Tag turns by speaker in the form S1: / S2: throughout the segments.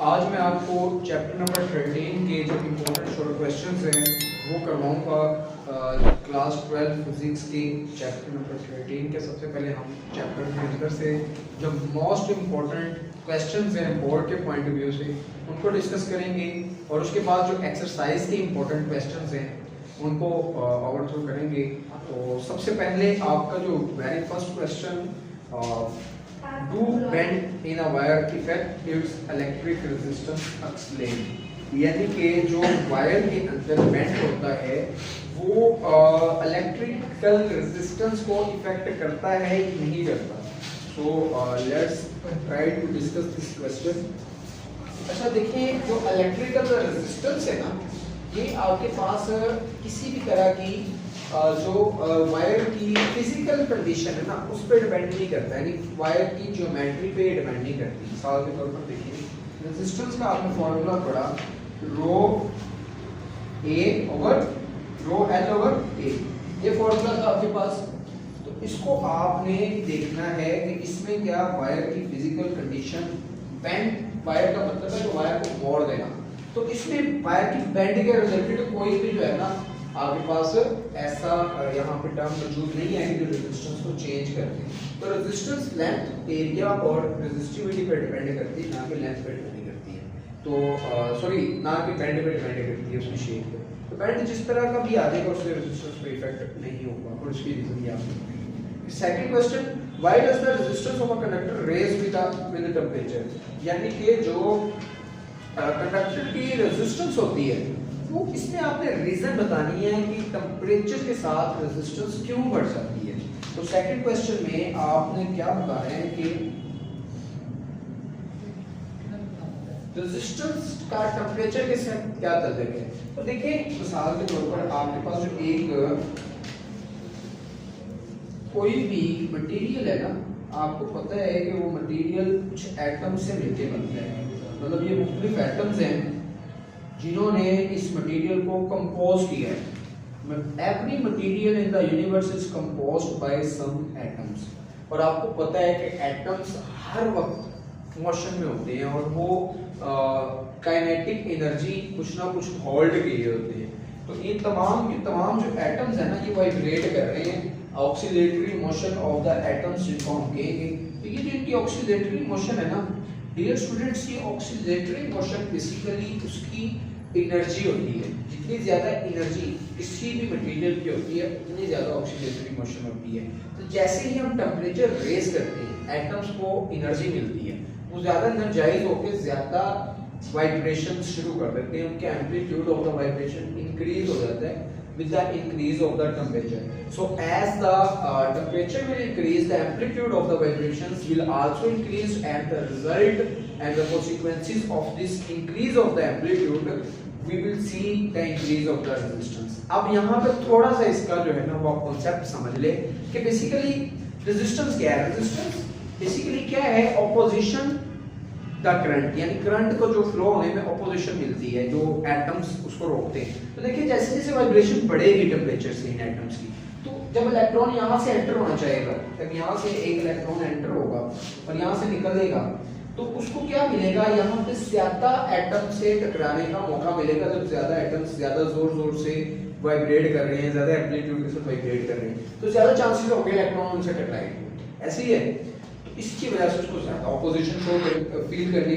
S1: आज मैं आपको चैप्टर नंबर 13 के जो इम्पोर्टेंट शॉर्ट क्वेश्चंस हैं वो करवाऊंगा क्लास 12 फिजिक्स के चैप्टर नंबर 13 के। सबसे पहले हम चैप्टर के अंदर से जो मोस्ट इम्पोर्टेंट क्वेश्चंस हैं बोर्ड के पॉइंट ऑफ व्यू से उनको डिस्कस करेंगे और उसके बाद जो एक्सरसाइज के इम्पोर्टेंट क्वेश्चंस हैं उनको ओवरथ्रो करेंगे। तो सबसे पहले आपका जो very first question, do bend in a wire effect its electric resistance explain, यानी कि जो वायर के अंदर बेंड होता है वो इलेक्ट्रिकल रेजिस्टेंस को इफेक्ट करता है या नहीं करता। So let's try to discuss this question. अच्छा देखिए, जो इलेक्ट्रिकल रेजिस्टेंस है ना, ये आपके पास किसी भी तरह की जो वायर की फिजिकल कंडीशन है ना उस पर डिपेंड नहीं करता है, यानी वायर की ज्योमेट्री पे डिपेंड नहीं करती। मिसाल के तौर पर देखिए, रेजिस्टेंस का आपने फॉर्मूला पढ़ा रो ए ओवर रो एल ओवर ए, ये फॉर्मूला था आपके पास। तो इसको आपने देखना है कि इसमें क्या वायर की फिजिकल कंडीशन, बेंड वायर का मतलब है जो वायर को मोड़ देना, तो इसमें वायर की बेंड के रिलेटेड कोई भी जो है ना आपके पास ऐसा यहाँ पे टर्म मौजूद नहीं है कि रेजिस्टेंस को चेंज करते हैं। तो रेजिस्टेंस लेंथ, एरिया और रेजिस्टिविटी पर डिपेंड करती है, ना कि लेंथ पर डिपेंड करती है। तो सॉरी, ना कि बेंड पर डिपेंड करती है उसकी शेप पे। तो बेंड जिस तरह का भी आ जाएगा उससे रेजिस्टेंस पे इफेक्ट नहीं होगा और उसकी रीजन ये आपको। Second question, why does the resistance of a conductor raise with the temperature, यानी कि जो कंडक्टर की रेजिस्टेंस होती है वो इसमें आपने रीजन बतानी है कि टेम्परेचर के साथ रेजिस्टेंस क्यों बढ़ सकती है। तो सेकंड क्वेश्चन में आपने क्या बताना है कि रेजिस्टेंस का टेम्परेचर के साथ क्या ताल्लुक है। तो देखिए, मिसाल के तौर पर आपके पास जो एक कोई भी मटेरियल है ना, आपको पता है कि वो मटेरियल कुछ एटम से मिलके बनता है, मतलब ये मुख्तलिफ एटम्स हैं जिन्होंने इस मटेरियल को कंपोज किया है। Every material in the universe is composed by some atoms, और आपको पता है कि एटम्स हर वक्त मोशन में होते हैं और वो काइनेटिक एनर्जी कुछ ना कुछ होल्ड किए होते हैं। तो ये तमाम जो एटम्स है ना, ये वाइब्रेट कर रहे हैं। Oscillatory motion of the atoms जिनको हम कहेंगे, तो ये जो इनकी ऑक्सीलेटरी मोशन है ना डियर स्टूडेंट्स, ये ऑक्सीलेटरी मोशन बेसिकली उसकी एनर्जी होती है। जितनी ज्यादा एनर्जी किसी भी मटेरियल की होती है उतनी ज्यादा ऑक्सीलेटरी मोशन होती है। तो जैसे ही हम टेम्परेचर रेज करते हैं एटम्स को एनर्जी मिलती है, वो ज्यादा एनर्जाइज होकर ज्यादा वाइब्रेशन शुरू कर देते हैं, उनके amplitude of the vibration increase हो जाता है with the increase of the temperature. So as the temperature will increase, the amplitude of the vibrations will also increase, and the result and the consequences of this increase of the amplitude we will see the increase of the resistance. अब यहाँ पे थोड़ा सा इसका जो है ना वो कॉन्सेप्ट समझ ले कि बेसिकली रेजिस्टेंस क्या है। रेजिस्टेंस बेसिकली क्या है, ऑपोजिशन द करंट, यानी करंट को जो फ्लो होने में ऑपोजिशन मिलती है, जो एटम्स उसको रोकते हैं। तो देखिए, जैसे जैसे वाइब्रेशन बढ़ेगी टेम्परेचर से इन एटम्स की, तो जब इलेक्ट्रॉन यहाँ से एंटर होना चाहेगा, तब यहाँ से एक इलेक्ट्रॉन एंटर होगा और यहाँ से निकलेगा, तो उसको क्या मिलेगा, यहाँ पे ज्यादा एटम से टकराने का मौका मिलेगा। जब ज्यादा एटम्स ज्यादा जोर से वाइब्रेट कर रहे हैं, ज्यादा एम्पलीट्यूड के साथ वाइब्रेट कर रहे हैं, तो ज्यादा चांसेस होंगे इलेक्ट्रॉन उनसे टकराएंगे। ऐसे ही है, इसकी वजह से उसको ज्यादा ऑपोजिशन को फील करनी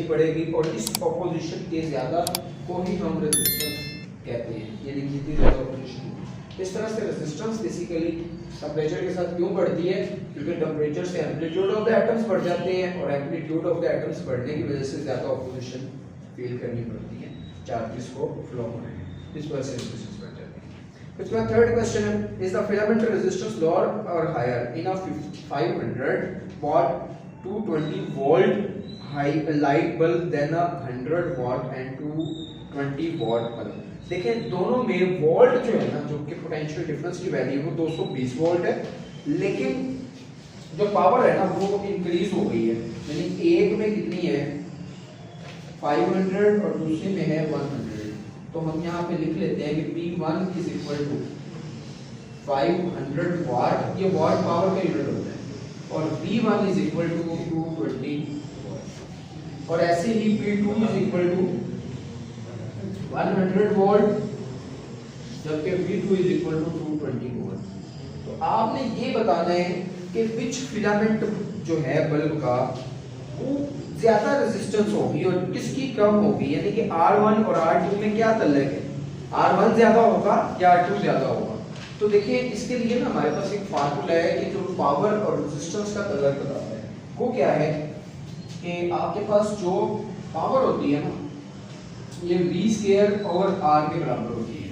S1: पड़ेगी, और इस ऑपोजिशन के ज्यादा को ही हम रेजिस्टेंस कहते हैं, यानी जितनी ज्यादा ऑपोजिशन। इस तरह से रेजिस्टेंस बेसिकली टेम्परेचर के साथ क्यों बढ़ती है, क्योंकि टेम्परेचर से एम्पलीट्यूड ऑफ द एटम्स बढ़ जाते हैं, और एम्पलीट्यूड ऑफ द एटम्स बढ़ने की वजह से ज्यादा ऑपोजिशन फील करनी पड़ती है, चार्जेस को फ्लो होने में, इस वजह से रेजिस्टेंस बढ़ जाती है। इसका थर्ड क्वेश्चन है, is the filament resistance lower और higher in a 500 watt 220 volt high light bulb than a 100 watt and 220 watt bulb। देखें, दोनों में वोल्ट जो है ना, जो कि पोटेंशियल डिफरेंस की वैल्यू वो 220 वोल्ट है, लेकिन जो पावर है ना वो इंक्रीज हो गई है, यानी एक में कितनी है 500 और दूसरे में है 100। तो हम यहाँ पे लिख लेते हैं कि P1 इज इक्वल टू 500 वाट, ये वाट पावर का यूनिट होता है, और V1 is equal to 220 watt. और ऐसे ही P2 is equal to 100 volt, जबकि V2 is equal to 220 volt. तो आपने ये बताना है कि विच फिलामेंट जो है बल्ब का वो ज्यादा रेजिस्टेंस होगी और किसकी कम होगी, यानी कि R1 और R2 में क्या तल्लक है, R1 ज्यादा होगा या R2 ज्यादा होगा। तो देखिए इसके लिए ना हमारे पास एक फार्मूला है कि जो पावर और रेजिस्टेंस का तल्लक बताता है वो क्या है कि आपके पास जो पावर होती है ना ये V² और R के बराबर होती है,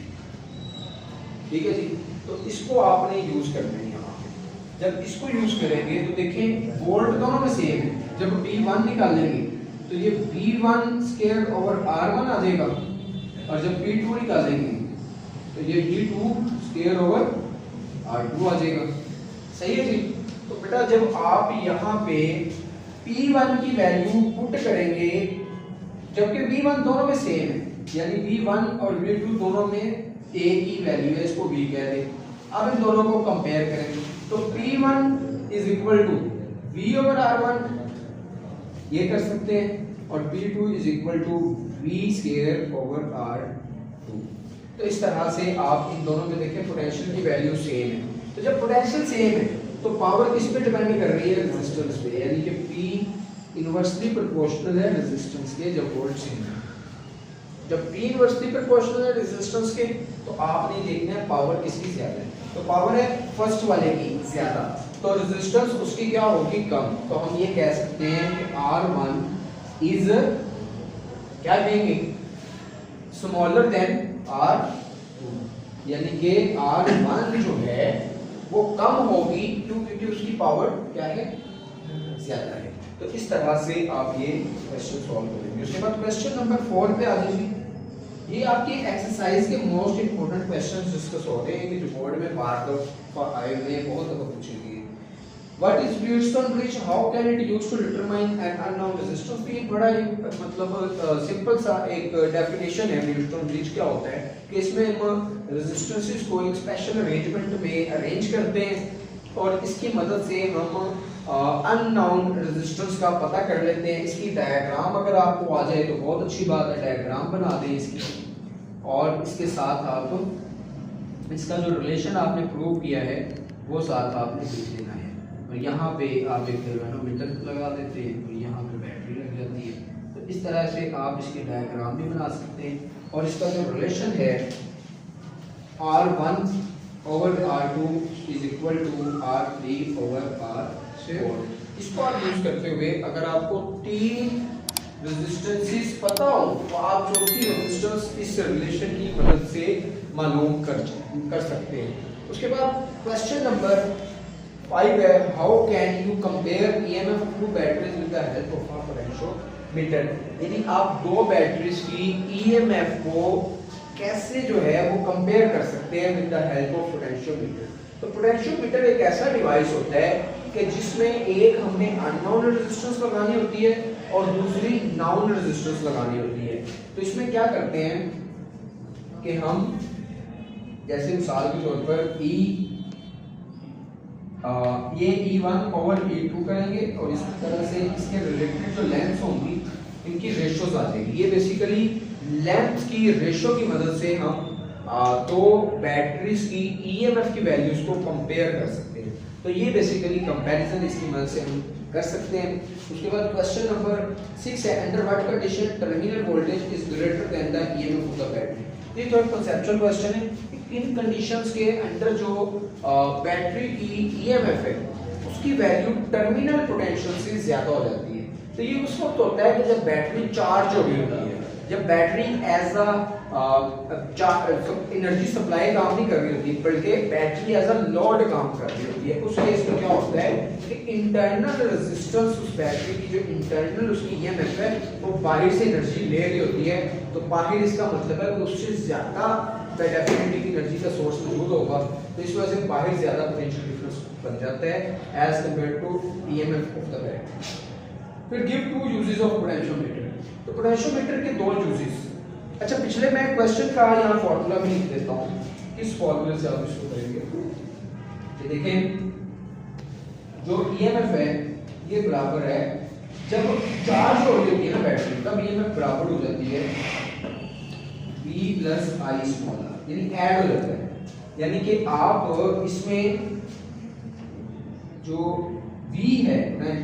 S1: ठीक है जी। तो इसको आपने यूज करना है यहाँ पे। जब इसको यूज करेंगे तो देखें वोल्ट दोनों में सेम है, जब V1 निकालेंगे तो ये V1² ओवर R1 आ जाएगा, और जब P2 निकालेंगे तो ये V2² ओवर R2 आ जाएगा, सही है जी। तो बेटा जब आप यहाँ पे P1 की वैल्यू पुट करेंगे, जबकि V1 दोनों में सेम है, यानी V1 और V2 दोनों में एक ही वैल्यू है, इसको V कह दें। अब इन दोनों को कंपेयर करें तो P1 is equal to V over R1 ये कर सकते हैं, और P2 is equal to V² over R2। तो इस तरह से आप इन दोनों में देखें पोटेंशियल की वैल्यू सेम है। तो जब पोटेंशियल सेम है तो पावर किस पे डिपेंड कर रही है, रेजिस्टेंस पे, यानी कि P इनवर्सली प्रोपोर्शनल है रेजिस्टेंस के जब वोल्ट सेम है। जब P इनवर्सली प्रोपोर्शनल है रेजिस्टेंस के तो आपने देखना है पावर किसकी ज्यादा है, तो पावर है फर्स्ट वाले की ज्यादा, तो रेजिस्टेंस उसकी क्या होगी, कम। तो हम ये कह सकते हैं कि R1 इज क्या कहेंगे, स्मॉलर देन R2, यानी कि R1 जो है वो कम होगी क्योंकि उसकी पावर क्या है, ज्यादा है। तो इस तरह से आप ये क्वेश्चन सॉल्व करेंगे। उसके बाद क्वेश्चन नंबर 4 पे आ जाइए। ये आपकी एक्सरसाइज के मोस्ट इंपोर्टेंट क्वेश्चंस डिस्कस होते हैं कि जो बोर्ड में बार बार आए हुए हैं, बहुत दफा पूछे गए। What is wheatstone bridge, how can it use to determine an unknown resistance. तो ये बड़ा ही मतलब सिंपल सा एक डेफिनेशन है ब्रीडस्टोन ब्रिज क्या होता है कि इसमें हम रेजिस्टेंसेस को एक स्पेशल अरेंजमेंट में अरेंज करते हैं और इसकी मदद से हम अननोन रेजिस्टेंस का पता कर लेते हैं। इसकी डायग्राम अगर आपको आ जाए तो बहुत अच्छी बात है, डायग्राम बना दें इसकी, और इसके साथ आप इसका जो रिलेशन आपने प्रूव किया है वो साथ आपने लिख देना है। और यहाँ पे आप एक गैल्वेनोमीटर लगा देते हैं और यहाँ पे बैटरी लग जाती है। तो इस तरह से आप इसके डायग्राम भी बना सकते हैं, और इसका जो रिलेशन है R1 over R2 is equal to R3 over R4, इसको आप यूज करते हुए अगर आपको 3 रेजिस्टेंसेस पता हो तो आप चौथी रेजिस्टेंस इस रिलेशन की मदद से मालूम कर सकते हैं। उसके बाद क्वेश्चन नंबर 5 है, how can you compare EMF of two batteries with the help of a potentiometer. यानी आप दो बैटरीज की ईएमएफ को कैसे जो है वो कंपेयर कर सकते हैं with the help of potentiometer. तो पोटेंशियोमीटर एक ऐसा डिवाइस होता है कि जिसमें एक हमने अननोन रेजिस्टेंस लगानी होती है और दूसरी नाउन रेजिस्टेंस लगानी होती है। तो इसमें क्या करते हैं कि हम जैसे मिसाल के तौर पर ये E1 ओवर E2 करेंगे और इस तरह से इसके रिलेटेड जो लेंथ होंगी इनकी रेशियोज आ जाएगी। ये बेसिकली लेंथ की रेशियो की मदद से हम दो बैटरीज की ईएमएफ की वैल्यूज को कंपेयर कर सकते हैं। तो ये बेसिकली कंपैरिजन इसकी मदद से हम कर सकते हैं। उसके बाद क्वेश्चन नंबर 6 है, under what condition terminal voltage is greater than the EMF of the battery. ये तो एक कांसेप्चुअल क्वेश्चन है, इन कंडीशंस के अंडर जो बैटरी की ईएमएफ है उसकी वैल्यू टर्मिनल पोटेंशियल से ज्यादा हो जाती है। तो ये उस वक्त होता है कि जब बैटरी चार्ज हो गई होती है, जब बैटरी एज एनर्जी सप्लाई काम नहीं कर रही होती बल्कि बैटरी एज अ लोड काम कर रही होती है। उस केस में क्या होता है कि इंटरनल रेजिस्टेंस उस बैटरी की जो इंटरनल उसकी ईएमएफ है वो बाहर से एनर्जी ले रही होती है। तो बाहर इसका मतलब है कि उससे ज्यादा डेफिनेटली एनर्जी का सोर्स मौजूद होगा, तो इस वजह से बाहर ज्यादा पोटेंशियल डिफरेंस बन जाता है as compare to EMF of the battery. फिर give two uses of potentiometer. तो पोटेंशियोमीटर के दो यूजेस। अच्छा, पिछले मैं क्वेश्चन का यहाँ फॉर्मूला भी लिख देता हूँ, किस फॉर्मूले से आप इसको करेंगे। ये देखें, जो ईएमएफ है ये बराबर है, जब चार्ज हो रही होती है ना इसका बीएमएफ बराबर हो जाती है V प्लस आई स्मॉल r, यानी ऐड हो जाता है। यानी कि आप इसमें जो V है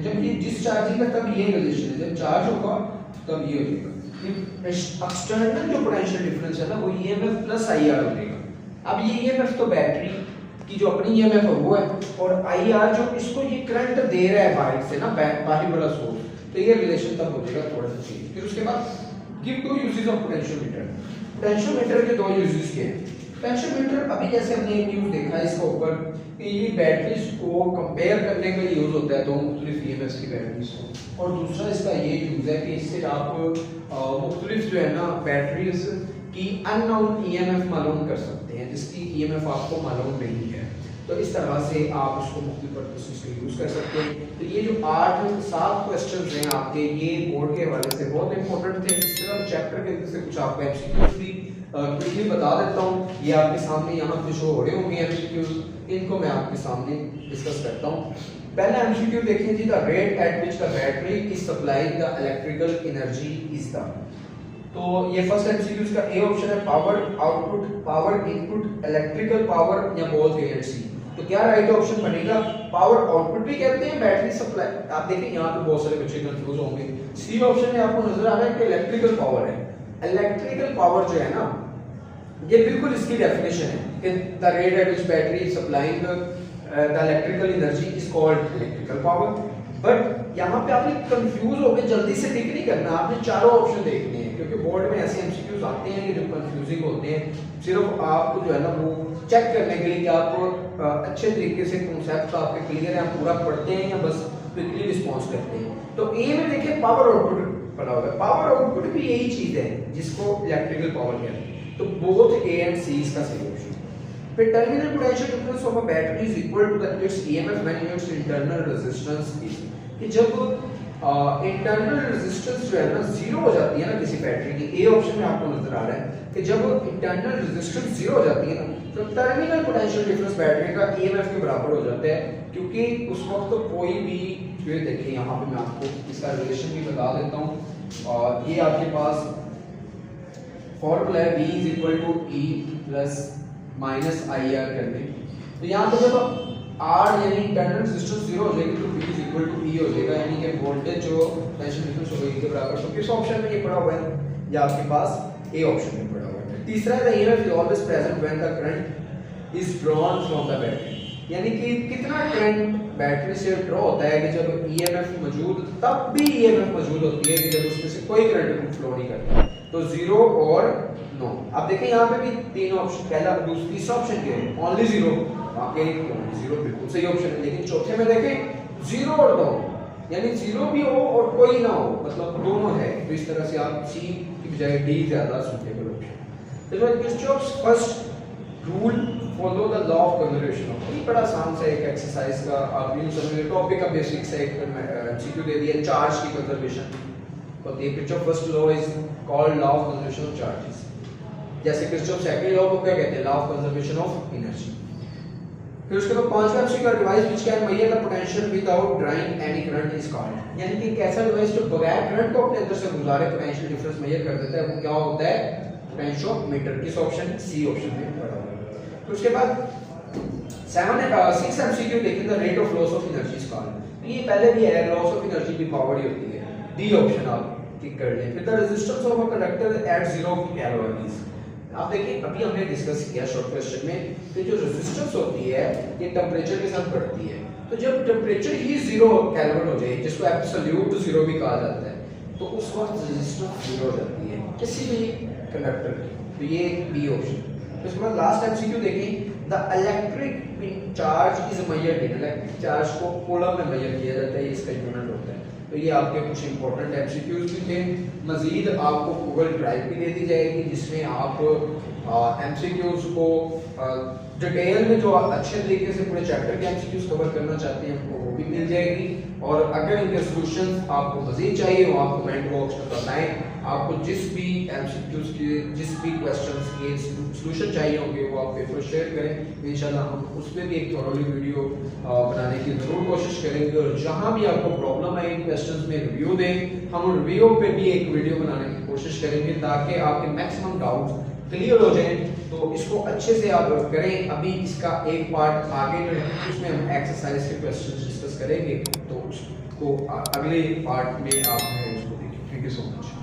S1: जब ये जिस चार्जिंग का तब ये रिलेशन है, जब चार्ज होगा तब ये हो जाएगा। एक्सटर्नल जो पोटेंशियल डिफरेंस है ना वो ईएमएफ प्लस आईआर हो जाएगा। अब ये ईएमएफ तो बैटरी की जो अपनी ईएमएफ है वो है, और आईआर जो इसको ये करंट दे रहा है बाहर से ना, बाहरी वाला सोर्स, तो ये रिलेशन तब हो जाएगा थोड़ा सा चेंज। फिर उसके बाद give two uses of potentiometer. Potentiometer के दो यूजेस के हैं। पोटेंशियोमीटर अभी जैसे हमने एक यूज देखा है इसका ऊपर कि ये बैटरीज को कंपेयर करने का यूज होता है, दो मुख्तलिफ ईएमएफ की बैटरीज को, और दूसरा इसका ये यूज है कि इससे आप मुख्तलिफ जो है ना बैटरीज की अननोन ईएमएफ मालूम कर सकते हैं, जिसकी ईएमएफ आपको मालूम नहीं है। तो इस तरह से आप उसको मुख्तलिफ पर्पसेस के यूज कर सकते हैं। तो ये जो 8-7 क्वेश्चंस हैं आपके, ये बोर्ड के हवाले से बहुत इंपॉर्टेंट थे। इस तरह चैप्टर के अंदर से कुछ आपको एमसीक्यूज भी क्विकली बता देता हूँ। ये आपके सामने यहाँ पे शो हो रहे होंगे एमसीक्यूज, इनको मैं आपके सामने डिस्कस करता हूँ। पहला एमसीक्यू देखिए जी, the rate at which the battery is supplying the electrical energy is the. तो ये फर्स्ट एमसीक्यू का ए ऑप्शन है, power output, power input, electrical power, या बोथ ए एंड सी। तो क्या राइट ऑप्शन बनेगा? पावर आउटपुट भी कहते हैं बैटरी सप्लाई। आप देखिए यहाँ पे बहुत सारे बच्चे कंफ्यूज होंगे। सी ऑप्शन में आपको नजर आ रहा है कि इलेक्ट्रिकल पावर है। इलेक्ट्रिकल पावर जो है ना, ये बिल्कुल इसकी डेफिनेशन है कि the rate at which battery supplying the electrical energy is called electrical power. But यहाँ पे आपने कंफ्यूज होकर जल्दी से टिक नहीं करना, आपने चारों ऑप्शन देखने हैं, क्योंकि बोर्ड में ऐसे एमसीक्यूज आते हैं कि जो कंफ्यूजिंग होते हैं। सिर्फ आपको जो है ना वो चेक करने के लिए कि आप अच्छे तरीके से कॉन्सेप्ट आपके क्लियर है, आप पूरा पढ़ते हैं या बस क्विकली रिस्पॉन्स करते हैं। तो ए में देखिए पावर आउटपुट पड़ा हुआ है। पावर आउटपुट भी यही चीज है जिसको इलेक्ट्रिकल पावर कहते हैं। तो बोथ ए एंड सी इसका सही ऑप्शन। फिर terminal potential difference of a battery is equal to the its EMF when its internal resistance is, कि जब इंटरनल रेजिस्टेंस जो है ना जीरो हो जाती है ना किसी बैटरी की, ए ऑप्शन में आपको नजर आ रहा है कि जब इंटरनल रेजिस्टेंस जीरो हो जाती है ना, तो टर्मिनल पोटेंशियल डिफरेंस बैटरी का ईएमएफ के बराबर हो जाता है। क्योंकि उस वक्त तो कोई भी जो देखिए यहाँ पे मैं आपको इसका रिलेशन भी बता देता हूँ। और ये आपके पास फॉर्मूला है V is equal to E plus minus I R करके। तो यहाँ पे जब R यानी इंटरनल रेजिस्टेंस जीरो हो जाएगी तो V is equal to E हो जाएगा, यानी कि वोल्टेज जो पोटेंशियल डिफरेंस हो गई के बराबर। तो किस ऑप्शन में ये पड़ा हुआ है? या आपके पास ए ऑप्शन में पड़ा हुआ है। तीसरा है, the EMF is always present when the current is drawn from the battery, यानी कि कितना करंट बैटरी से ड्रॉ होता है कि जब ईएमएफ मौजूद, तब भी ईएमएफ मौजूद होती है कि जब उसमें से कोई करंट फ्लो नहीं करता। तो 0 और 9। अब देखें यहाँ पे भी तीन ऑप्शन, पहला तीसरा ऑप्शन क्या है? ओनली 0। वाकई 0 बिल्कुल सही ऑप्शन है। लेकिन चौथे में देखें 0 और 9, यानी 0 भी हो और कोई ना हो, मतलब दोनों है। तो इस तरह से आप सी की बजाय डी ज्यादा सूटेबल ऑप्शन। तो Kirchhoff's first rule follow the law of conservation of, ये बड़ा आसान सा एक एक्सरसाइज का आप यूं समझिए, टॉपिक का बेसिक से एक एमसीक्यू दे दिया, चार्ज की कंजर्वेशन। तो the Kirchhoff first law is called law of conservation of charges. जैसे किरचॉफ सेकंड लॉ को क्या कहते हैं? Law of conservation of energy. फिर उसके बाद पांचवा MCQ, device which can measure the potential without drawing any current is called, यानी कि एक ऐसा डिवाइस जो बगैर करंट को अपने अंदर से गुजारे पोटेंशियल डिफरेंस मेजर कर देता है, वो क्या होता है? पोटेंशियोमीटर। किस ऑप्शन? सी ऑप्शन में पड़ा हुआ है। फिर उसके बाद 6 एमसीक्यू देखें, the rate of loss of energy is called. ये पहले भी है, लॉस ऑफ एनर्जी की पावर ही होती है। डी ऑप्शन आप टिक कर लें। फिर the resistance of a conductor at 0 kelvin is, आप देखिए अभी हमने डिस्कस किया शॉर्ट क्वेश्चन में कि जो रेजिस्टेंस होती है ये टेंपरेचर के साथ बढ़ती है। तो जब टेंपरेचर ही 0 केल्विन हो जाए, जिसको एब्सोल्यूट 0 भी कहा जाता है, तो उस वक्त रेजिस्टेंस 0 हो जाती है किसी भी कंडक्टर की। तो ये बी ऑप्शन। तो इसके बाद लास्ट एमसीक्यू देखें, the electric charge is measured in, electric charge को कूलम में मेजर किया जाता है, इसका यूनिट होता है। तो ये आपके कुछ इंपॉर्टेंट एमसीक्यूज भी थे। मजीद आपको गूगल ड्राइव भी दे दी जाएगी जिसमें आप एमसीक्यूज को डिटेल में जो आप अच्छे तरीके से पूरे चैप्टर के एमसीक्यूज कवर करना चाहते हैं आपको वो भी मिल जाएगी। और अगर इनके सॉल्यूशंस आपको मजीद चाहिए हो आप कमेंट बॉक्स में बताएं। आपको जिस भी एमसीक्यूज के जिस भी क्वेश्चंस के सॉल्यूशन चाहिए होंगे वो आप पेपर शेयर करें, इंशाल्लाह हम उस पर भी एक थॉरली वीडियो बनाने की ज़रूर कोशिश करेंगे। और जहां भी आपको प्रॉब्लम आए इन क्वेश्चंस में रिव्यू दें, हम रिव्यू पे भी एक वीडियो बनाने की कोशिश करेंगे ताकि आपके मैक्सिमम डाउट्स क्लियर हो जाए। तो इसको अच्छे से आप करें। अभी इसका एक पार्ट आगे जो है उसमें हम एक्सरसाइज के क्वेश्चन डिस्कस करेंगे, तो उसको अगले पार्ट में आप उसको देखें। Thank you so much.